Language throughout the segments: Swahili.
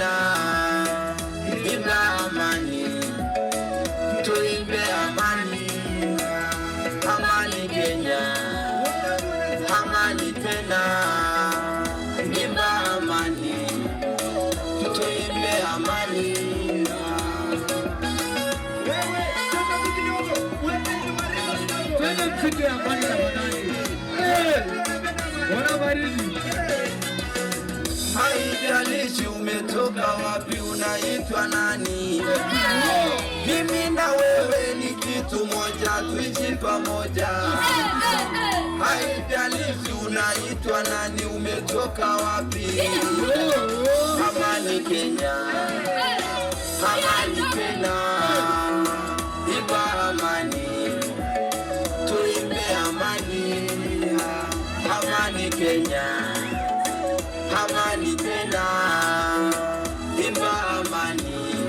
tena, imba amani, tuimbe amani, amani Kenya, amani tena, imba amani, tuimbe amani. Mziki ya amani na amani. Wana baridi. Haijalishi umetoka wapi, unaitwa nani, mimi na wewe ni kitu moja, tuishi pamoja. Haijalishi unaitwa nani, umetoka wapi, amani Kenya, amani tena, imba amani, tuimbe amani, amani Kenya, amani tena, imba amani,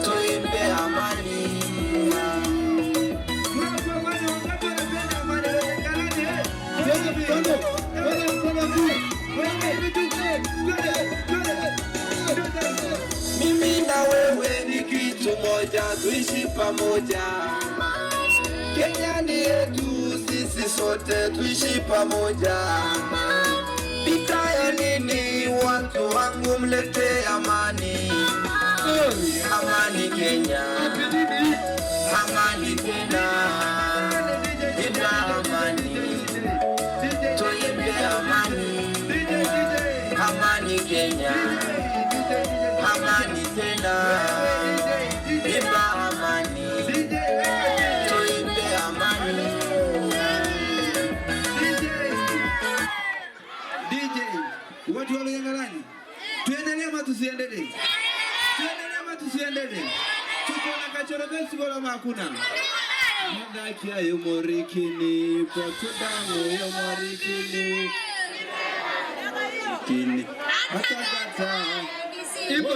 tuimbe amani. Mimi na wewe ni kitu moja, tuishi pamoja. Kenya ni yetu, sisi sote tuishi pamoja. Vita ya nini, watu wangu, mlete amani, amani Kenya, amani tena, imba amani, tuimbe amani, amani Kenya, amani tena, imba amani, tuimbe amani. DJ, watu wale yangalani. Tuendelee ama tusiendelee? Tuendelee ama tusiendelee? Tuko na kachoro besi wala hakuna? Ndaki ayo morikini, potudango yo morikini. Kini. Hata